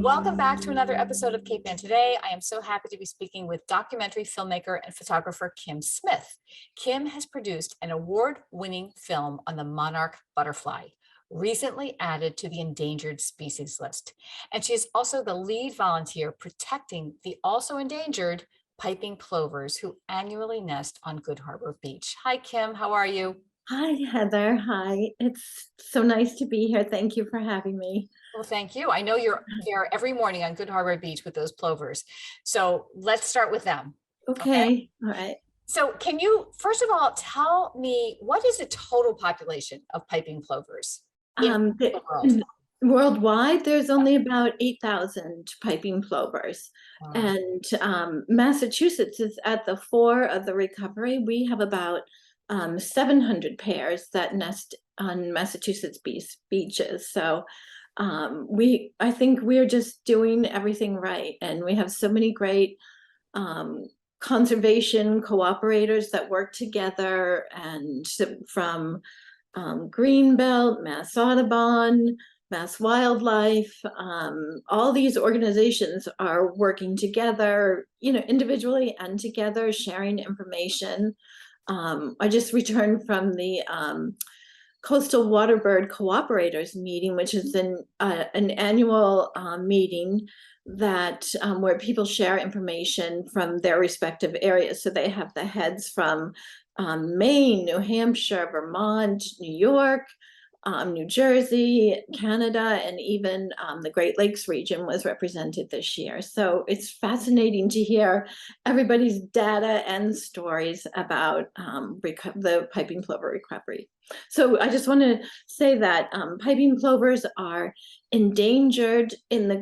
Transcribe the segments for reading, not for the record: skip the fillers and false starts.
Welcome back to another episode of Cape Ann Today. I am so happy to be speaking with documentary filmmaker and photographer Kim Smith. Kim has produced an award-winning film on the Monarch butterfly, recently added to the endangered species list. And she is also the lead volunteer protecting the also endangered piping plovers who annually nest on Good Harbor Beach. Hi, Kim. How are you? Hi, Heather. Hi. It's so nice to be here. Thank you for having me. Well, thank you. I know you're there every morning on Good Harbor Beach with those plovers. So let's start with them. Okay. Okay. All right. So can you, first of all, tell me what is the total population of piping plovers in the world? Worldwide, there's only about 8,000 piping plovers. Wow. And Massachusetts is at the fore of the recovery. We have about 700 pairs that nest on Massachusetts beaches. So I think we're just doing everything right. And we have so many great conservation cooperators that work together, and from Greenbelt, Mass Audubon, Mass Wildlife, all these organizations are working together, individually and together, sharing information. I just returned from the Coastal Waterbird Cooperators meeting, which is an annual meeting that where people share information from their respective areas. So they have the heads from Maine, New Hampshire, Vermont, New York, New Jersey, Canada, and even the Great Lakes region was represented this year. So it's fascinating to hear everybody's data and stories about the piping plover recovery. So I just want to say that piping plovers are endangered in the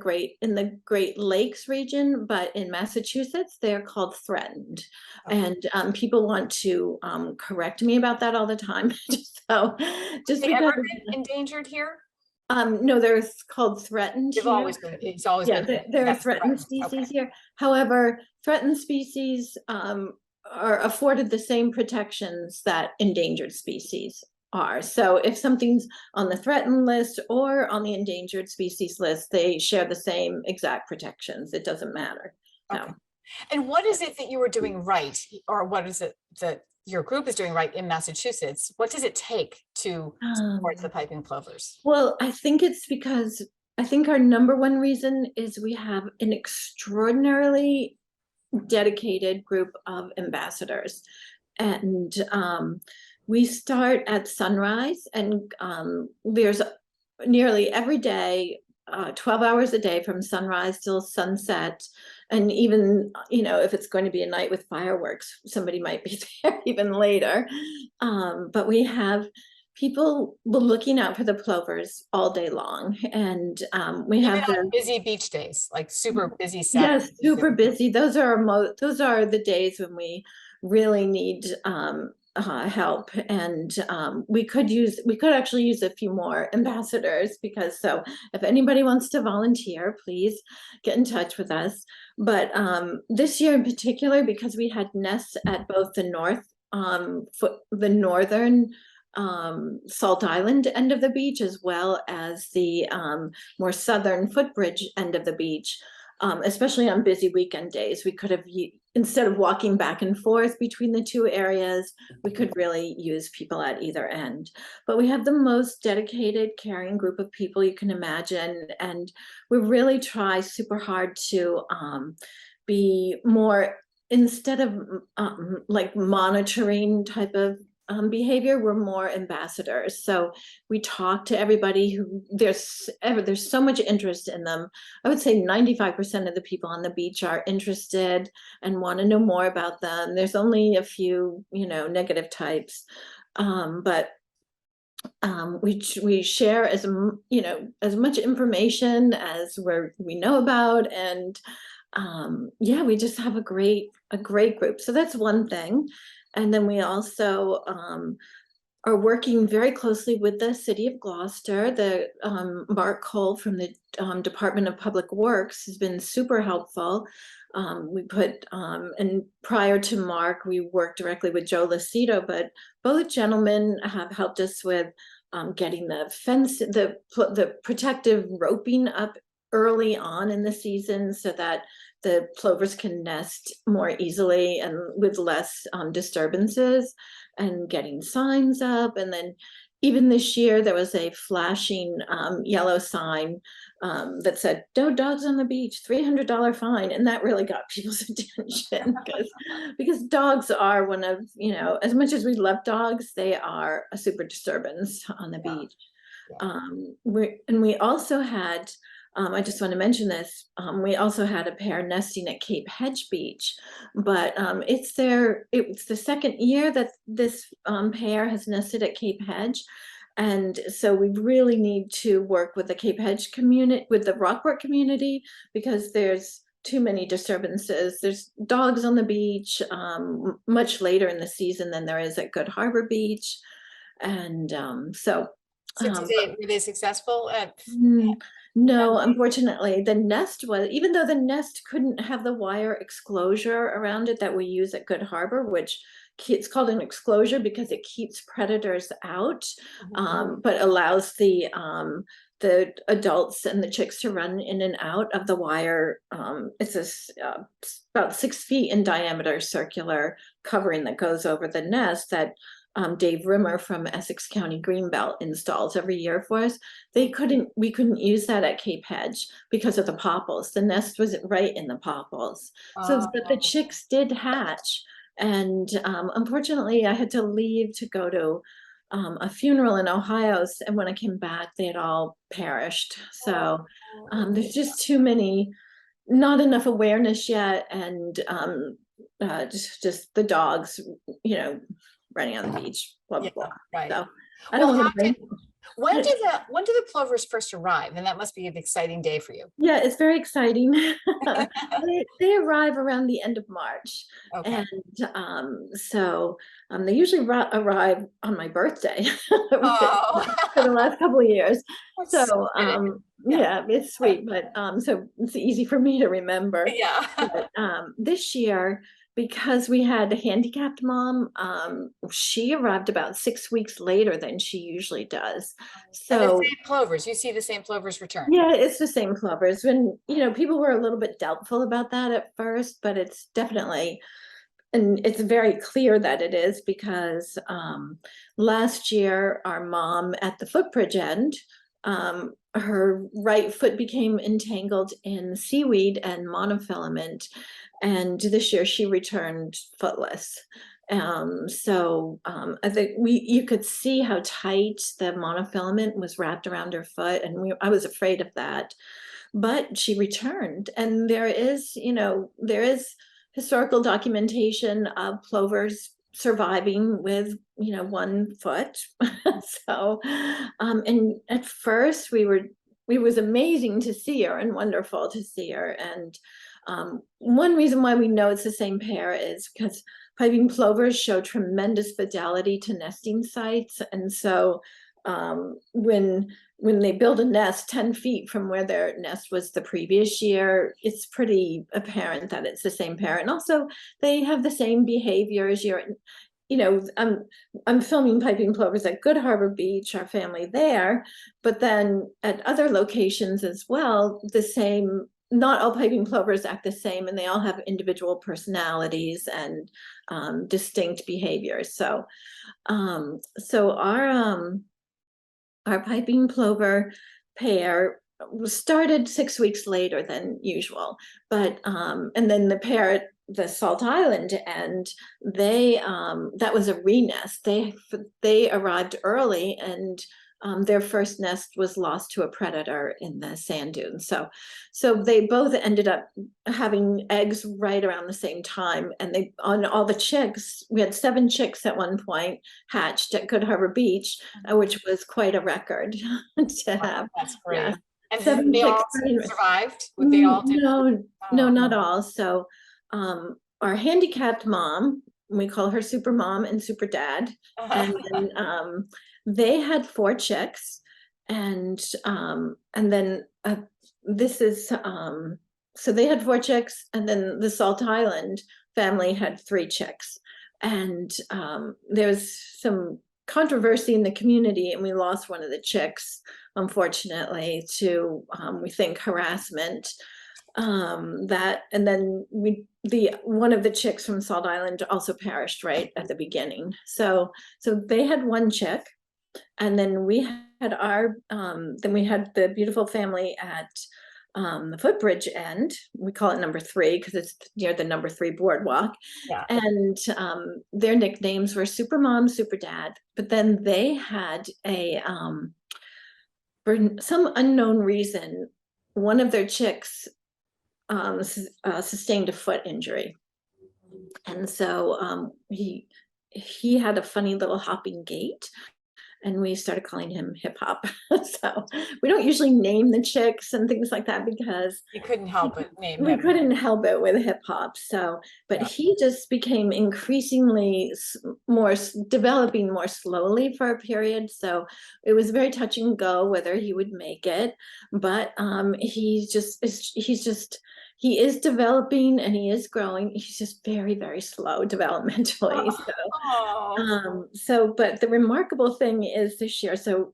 Great Lakes region, but in Massachusetts they're called threatened. Okay. And people want to correct me about that all the time. So just Have they ever been endangered here? No, they're called threatened. It's always been they're a threatened species here. However, threatened species are afforded the same protections that endangered species are. So if something's on the threatened list or on the endangered species list, they share the same exact protections. It doesn't matter. Okay. And what is it that you were doing right, or what is it that your group is doing right in Massachusetts? What does it take to support the piping plovers? Well, I think it's because I think our number one reason is we have an extraordinarily dedicated group of ambassadors. And we start at sunrise, and there's nearly every day, 12 hours a day from sunrise till sunset. And even, if it's going to be a night with fireworks, somebody might be there even later. But we have people looking out for the plovers all day long. And we even have the busy beach days, like super busy Saturdays. Yes, super busy. Those are the days when we really need help, and we could actually use a few more ambassadors, because so if anybody wants to volunteer, please get in touch with us. But this year in particular, because we had nests at both the northern Salt Island end of the beach, as well as the more southern footbridge end of the beach, especially on busy weekend days, we could have, instead of walking back and forth between the two areas, we could really use people at either end. But we have the most dedicated, caring group of people you can imagine, and we really try super hard to be more, instead of like monitoring type of behavior, we're more ambassadors. So we talk to everybody who there's so much interest in them. I would say 95% of the people on the beach are interested and want to know more about them. There's only a few, negative types, but we share as much information as we know about, and we just have a great group. So that's one thing. And then we also are working very closely with the city of Gloucester. The Mark Cole from the Department of Public Works has been super helpful. And prior to Mark, we worked directly with Joe Lucido, but both gentlemen have helped us with getting the fence, the protective roping up early on in the season so that the plovers can nest more easily and with less disturbances, and getting signs up. And then even this year, there was a flashing yellow sign that said, "No dogs on the beach, $300 fine." And that really got people's attention because dogs are one of, as much as we love dogs, they are a super disturbance on the beach. We also had, I just want to mention this, we also had a pair nesting at Cape Hedge Beach, but it's the second year that this pair has nested at Cape Hedge. And so we really need to work with the Cape Hedge community, with the Rockport community, because there's too many disturbances. There's dogs on the beach much later in the season than there is at Good Harbor Beach. And So were they successful at? No, unfortunately, the nest was, even though the nest couldn't have the wire exclosure around it that we use at Good Harbor, which it's called an exclosure because it keeps predators out, but allows the adults and the chicks to run in and out of the wire. It's about 6 feet in diameter circular covering that goes over the nest that Dave Rimmer from Essex County Greenbelt installs every year for us. We couldn't use that at Cape Hedge because of the popples. The nest was right in the popples. But the chicks did hatch. And unfortunately, I had to leave to go to a funeral in Ohio. And when I came back, they had all perished. So there's just too many, not enough awareness yet. And just the dogs, running on the beach, blah, blah, blah. Right. So I don't want to bring. When do the plovers first arrive? And that must be an exciting day for you. Yeah, it's very exciting. They arrive around the end of March. Okay. And so they usually arrive on my birthday for the last couple of years. So yeah, it's sweet, but so it's easy for me to remember. Yeah. But, this year, because we had a handicapped mom, she arrived about 6 weeks later than she usually does. So and the same plovers, you see the same plovers return. Yeah, it's the same plovers. When, people were a little bit doubtful about that at first, but it's definitely, and it's very clear that it is, because last year our mom at the footbridge end, her right foot became entangled in seaweed and monofilament, and this year she returned footless. I think you could see how tight the monofilament was wrapped around her foot, and I was afraid of that. But she returned, and there is historical documentation of plovers surviving with 1 foot. So and at first it was amazing to see her and wonderful to see her. And one reason why we know it's the same pair is because piping plovers show tremendous fidelity to nesting sites. And so when they build a nest 10 feet from where their nest was the previous year, it's pretty apparent that it's the same pair. And also they have the same behaviors. I'm filming piping plovers at Good Harbor Beach, our family there, but then at other locations as well, the same. Not all piping plovers act the same, and they all have individual personalities and distinct behaviors. So our piping plover pair started 6 weeks later than usual, but and then the pair at the Salt Island end, that was a re-nest. They arrived early, and their first nest was lost to a predator in the sand dunes. So they both ended up having eggs right around the same time. And on all the chicks, we had 7 chicks at one point hatched at Good Harbor Beach, which was quite a record to have. That's great. Yeah. And 7 they chicks all survived? Would they all do? No, not all. So our handicapped mom, we call her Super Mom and Super Dad, and then they had 4 chicks, and then this is so they had 4 chicks, and then the Salt Island family had 3 chicks, and there's some controversy in the community, and we lost one of the chicks, unfortunately, to we think harassment. That, and then one of the chicks from Salt Island also perished right at the beginning. So they had one chick, and then we had the beautiful family at the footbridge end. We call it number 3 because it's near the number 3 boardwalk. Yeah. And their nicknames were Super Mom, Super Dad. But then they had for some unknown reason, one of their chicks sustained a foot injury. And so he had a funny little hopping gait, and we started calling him Hip Hop. So we don't usually name the chicks and things like that because You couldn't help it. we couldn't help it with hip hop. So, but Yeah. he just became increasingly developing more slowly for a period. So it was very touch and go whether he would make it. But he is developing and he is growing. He's just very, very slow developmentally. But the remarkable thing is this year, so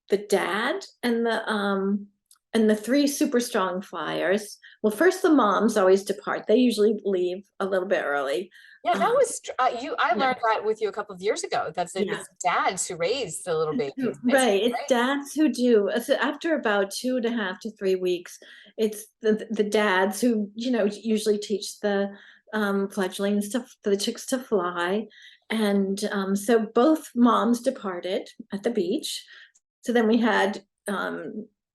the dad and the 3 super strong flyers. Well, first the moms always depart. They usually leave a little bit early. Yeah, that was I learned that with you a couple of years ago. It's dads who raise the little babies. Right, it's dads who do. So after about 2.5 to 3 weeks, it's the dads who usually teach the fledglings the chicks to fly. And so both moms departed at the beach. So then we had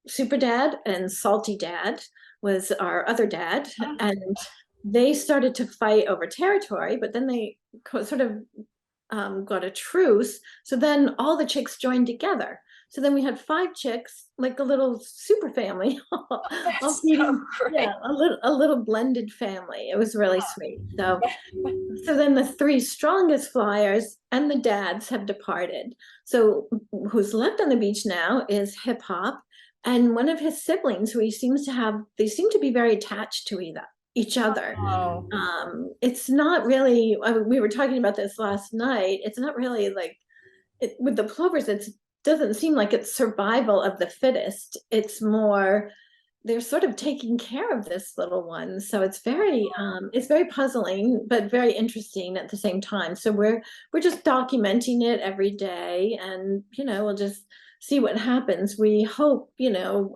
Super Dad and Salty Dad was our other dad, and they started to fight over territory, but then they sort of got a truce. So then all the chicks joined together. So then we had 5 chicks, like a little super family, That's so great. a little blended family. It was really sweet. So then the 3 strongest flyers and the dads have departed. So who's left on the beach now is Hip Hop and one of his siblings who they seem to be very attached to each other. Oh. It's not really, we were talking about this last night. It's not really like with the Plovers, it doesn't seem like it's survival of the fittest. It's more, they're sort of taking care of this little one. So it's very puzzling, but very interesting at the same time. So we're just documenting it every day, and we'll just see what happens. We hope,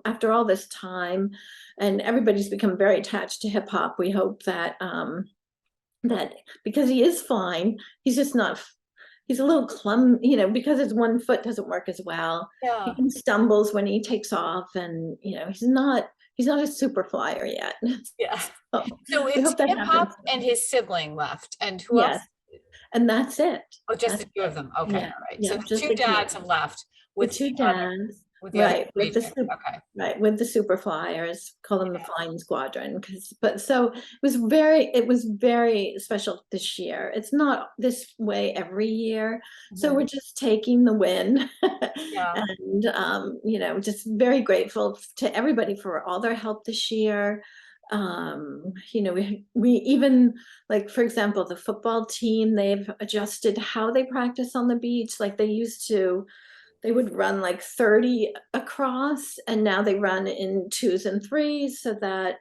after all this time, and everybody's become very attached to Hip Hop, we hope that that because he is fine, he's just not. He's a little because his one foot doesn't work as well. Yeah. He stumbles when he takes off, and he's not a super flyer yet. Yeah. So it's Hip Hop and his sibling left, and who else? And that's it. Oh, just the 2 of them. Okay, yeah, all right. Yeah, so the 2 dads have left with the 2 dads. With the super flyers, call them the flying squadron. So it was very special this year. It's not this way every year. So we're just taking the win. And just very grateful to everybody for all their help this year. We even, like, for example, the football team, they've adjusted how they practice on the beach. Like they used to, they would run like 30 across, and now they run in 2s and 3s so that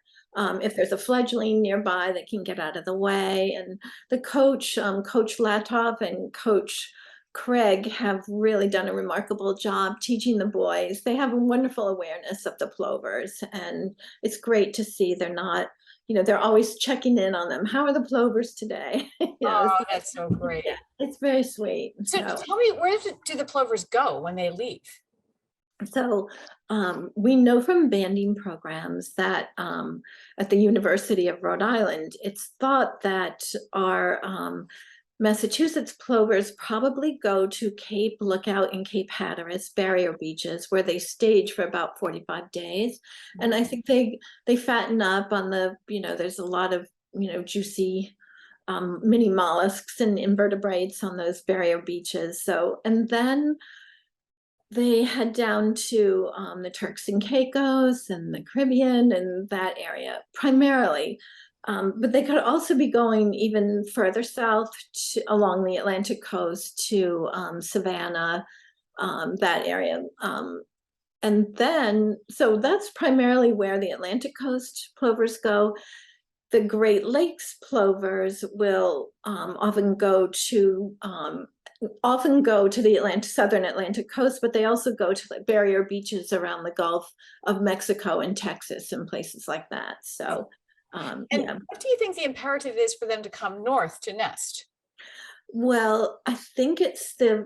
if there's a fledgling nearby, they can get out of the way. And the coach, Coach Latoff and Coach Craig, have really done a remarkable job teaching the boys. They have a wonderful awareness of the Plovers, and it's great to see they're not, they're always checking in on them. How are the Plovers today? That's so great. Yeah, it's very sweet. So tell me, where do the Plovers go when they leave? So we know from banding programs that at the University of Rhode Island, it's thought that our Massachusetts Plovers probably go to Cape Lookout and Cape Hatteras barrier beaches, where they stage for about 45 days. And I think they fatten up on there's a lot of juicy mini mollusks and invertebrates on those barrier beaches. So, and then they head down to the Turks and Caicos and the Caribbean and that area primarily. But they could also be going even further south along the Atlantic coast to Savannah, that area. And then, so that's primarily where the Atlantic coast plovers go. The Great Lakes plovers will often go to the southern Atlantic coast, but they also go to like barrier beaches around the Gulf of Mexico and Texas and places like that. So, And yeah. what do you think the imperative is for them to come north to nest? Well, I think it's the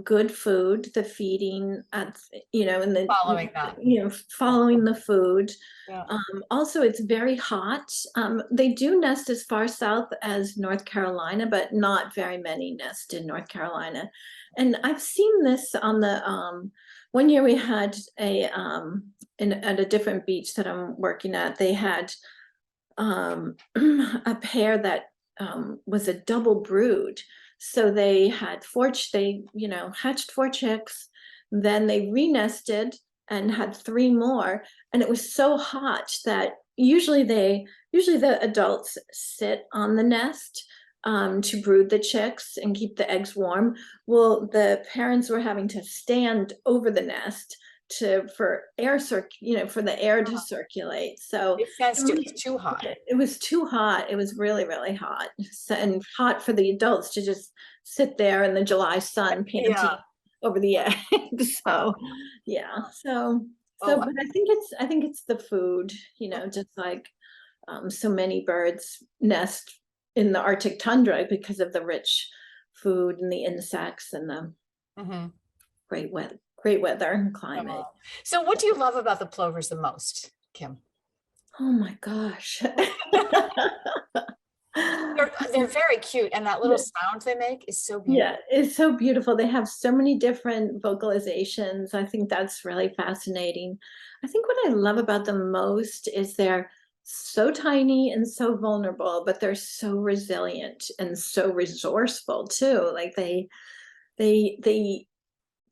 good food, the feeding, and Following that. following the food. Yeah. Also, it's very hot. They do nest as far south as North Carolina, but not very many nest in North Carolina. And I've seen this on the one year we had at a different beach that I'm working at. They had a pair that was a double brood. So they had hatched 4 chicks, then they re-nested and had 3 more. And it was so hot that usually the adults sit on the nest to brood the chicks and keep the eggs warm. Well, the parents were having to stand over the nest for the air to circulate. So It sensed it was too hot. it was too hot. It was really, really hot. And hot for the adults to just sit there in the July sun panting over the eggs. So yeah. But I think it's the food, just like so many birds nest in the Arctic tundra because of the rich food and the insects and the great weather and climate. So what do you love about the plovers the most, Kim? Oh my gosh. They're very cute, and that little sound they make is so beautiful. Yeah, it's so beautiful. They have so many different vocalizations. I think that's really fascinating. I think what I love about them most is they're so tiny and so vulnerable, but they're so resilient and so resourceful too. Like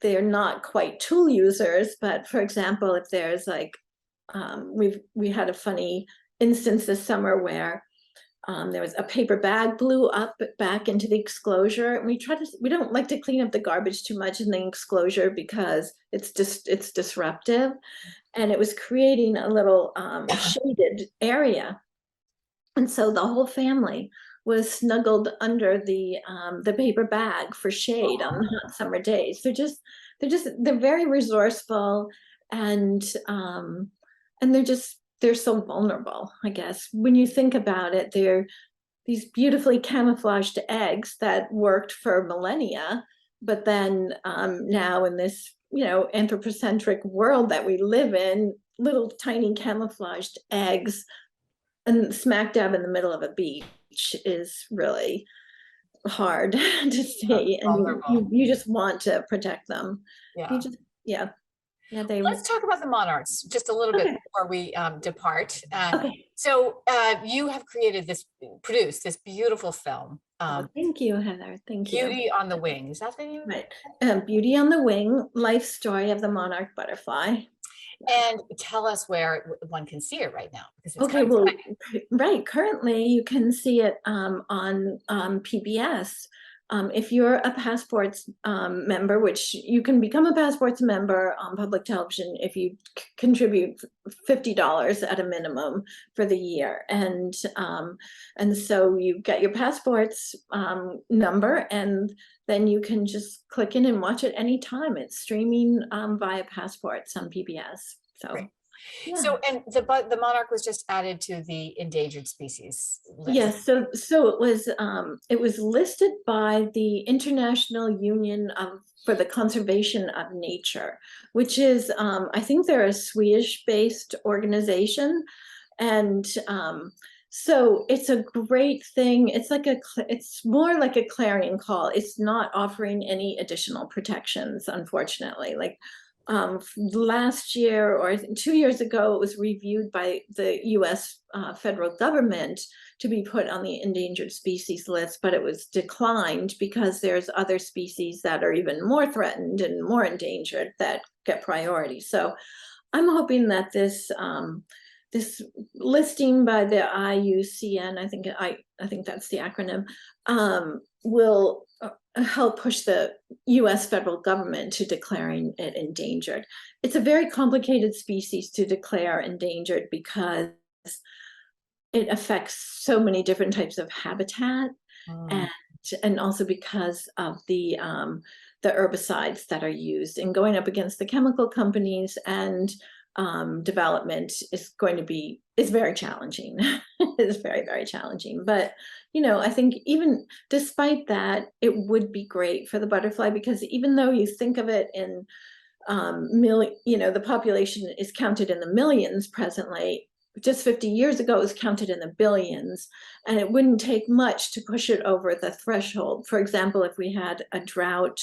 they're not quite tool users, but for example, if there's like we had a funny instance this summer where there was a paper bag blew up back into the exclosure, and we don't like to clean up the garbage too much in the exclosure because it's disruptive, and it was creating a little shaded area, and so the whole family was snuggled under the paper bag for shade on hot summer days. They're very resourceful, and they're so vulnerable, I guess. When you think about it, they're these beautifully camouflaged eggs that worked for millennia, but then now in this, anthropocentric world that we live in, little tiny camouflaged eggs and smack dab in the middle of a beach is really hard to see. And you just want to protect them. Yeah. Let's talk about the Monarchs just a little bit before we depart. So you have produced this beautiful film. Thank you, Heather. Thank you. Beauty on the Wing. Is that the name? Right. Beauty on the Wing, life story of the monarch butterfly. And tell us where one can see it right now. Okay, well, right. Currently, you can see it on PBS. If you're a Passports member, which you can become a Passports member on public television if you contribute $50 at a minimum for the year, and so you get your Passports number, and then you can just click in and watch it anytime. It's streaming via Passports on PBS. So. Great. Yeah. So, and the monarch was just added to the endangered species list. Yes, so it was listed by the International Union for the Conservation of Nature, which is I think they're a Swedish-based organization, and so it's a great thing. It's more like a clarion call. It's not offering any additional protections, unfortunately. Like last year or 2 years ago, it was reviewed by the US federal government to be put on the endangered species list, but it was declined because there's other species that are even more threatened and more endangered that get priority. So I'm hoping that this listing by the IUCN, I think that's the acronym, will help push the US federal government to declaring it endangered. It's a very complicated species to declare endangered because it affects so many different types of habitat, and also because of the herbicides that are used, and going up against the chemical companies and development is very challenging. It's very, very challenging. But, I think even despite that, it would be great for the butterfly, because even though you think of it in the population is counted in the millions presently, just 50 years ago it was counted in the billions, and it wouldn't take much to push it over the threshold. For example, if we had a drought,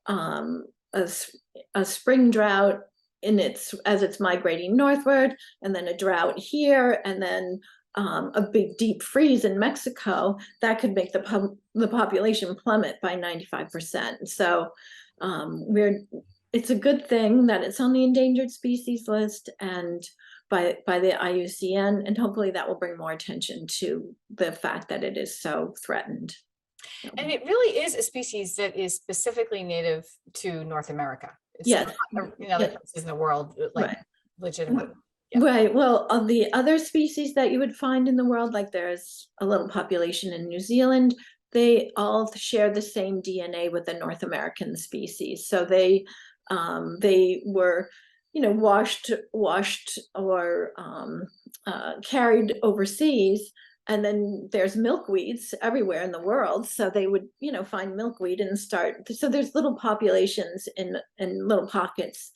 a spring drought as it's migrating northward, and then a drought here, and then a big deep freeze in Mexico, that could make the population plummet by 95%. So it's a good thing that it's on the endangered species list and by the IUCN, and hopefully that will bring more attention to the fact that it is so threatened. And it really is a species that is specifically native to North America. It's Yes. not, other places in the world, like Right. legitimate. Yeah. Right. Well, of the other species that you would find in the world, like there's a little population in New Zealand, they all share the same DNA with the North American species. So they were, washed or carried overseas. And then there's milkweeds everywhere in the world. So they would, find milkweed and start. So there's little populations in little pockets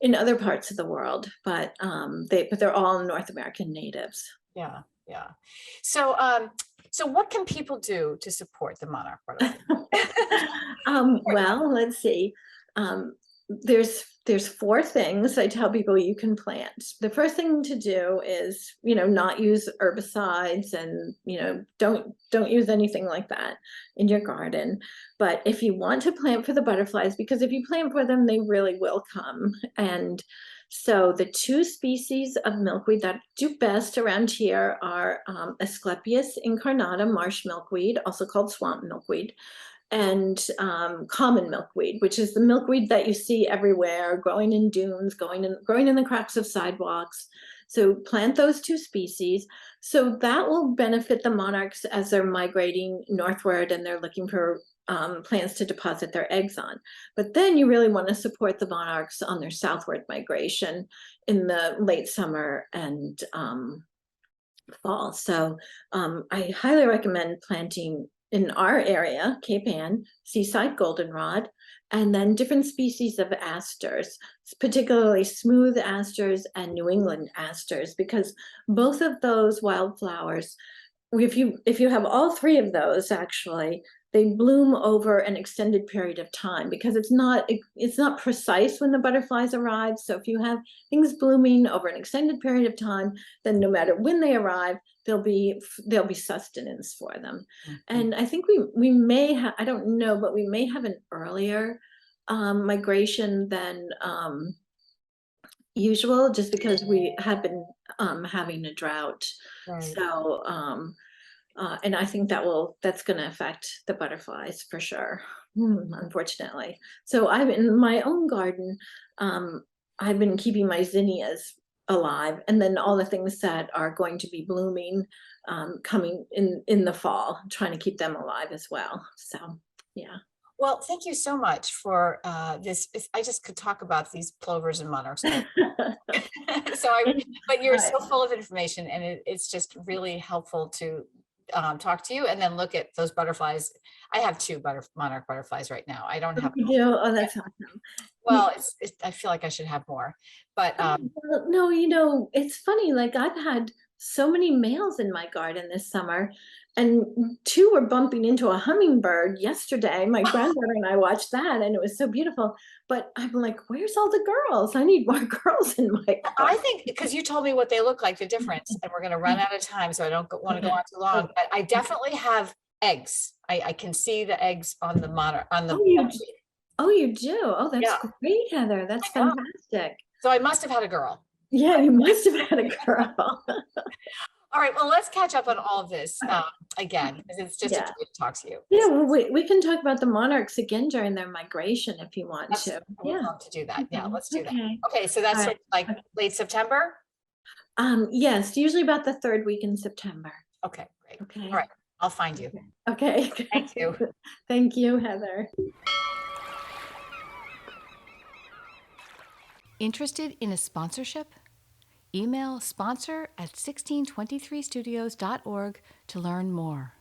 in other parts of the world, but they're all North American natives. Yeah, yeah. So so what can people do to support the monarch butterfly? Well, let's see. There's 4 things I tell people you can plant. The first thing to do is, not use herbicides, and, don't use anything like that in your garden. But if you want to plant for the butterflies, because if you plant for them, they really will come. And so the 2 species of milkweed that do best around here are Asclepias incarnata, marsh milkweed, also called swamp milkweed, and common milkweed, which is the milkweed that you see everywhere, growing in dunes, growing in the cracks of sidewalks. So plant those 2 species. So that will benefit the monarchs as they're migrating northward and they're looking for plants to deposit their eggs on. But then you really want to support the monarchs on their southward migration in the late summer and fall. So I highly recommend planting in our area, Cape Ann, seaside goldenrod, and then different species of asters, particularly smooth asters and New England asters, because both of those wildflowers, if you have all 3 of those, actually, they bloom over an extended period of time, because it's not precise when the butterflies arrive. So if you have things blooming over an extended period of time, then no matter when they arrive, there'll be sustenance for them. And I think we may have, I don't know, but we may have an earlier migration than usual, just because we have been having a drought. Right. So and I think that's going to affect the butterflies for sure, unfortunately. So I'm in my own garden. I've been keeping my zinnias alive, and then all the things that are going to be blooming coming in the fall, trying to keep them alive as well. So yeah. Well, thank you so much for this. I just could talk about these plovers and monarchs. But you're so full of information, and it's just really helpful to talk to you and then look at those butterflies. I have 2 monarch butterflies right now. I don't have. Oh, that's awesome. Well, I feel like I should have more, but well, no, it's funny. Like, I've had so many males in my garden this summer, and 2 were bumping into a hummingbird yesterday. My granddaughter and I watched that, and it was so beautiful. But I'm like, where's all the girls? I need more girls in my garden. I think because you told me what they look like, the difference, and we're going to run out of time, so I don't want to go on too long. But I definitely have eggs. I can see the eggs on the monarch on the. Oh, you do? Oh, that's great, Heather. That's fantastic. So I must have had a girl. Yeah, you must have had a girl. All right, well, let's catch up on all of this again, because it's just a Yeah. joy to talk to you. Yeah, well, we can talk about the monarchs again during their migration if you want That's, to. I would Yeah. love to do that. Yeah, let's do that. Okay. Okay, so All that's right. sort of like Okay. late September? Yes, usually about the third week in September. Okay, great. All Okay. right, I'll find you. Okay. Thank you. Thank you, Heather. Interested in a sponsorship? Email sponsor@1623studios.org to learn more.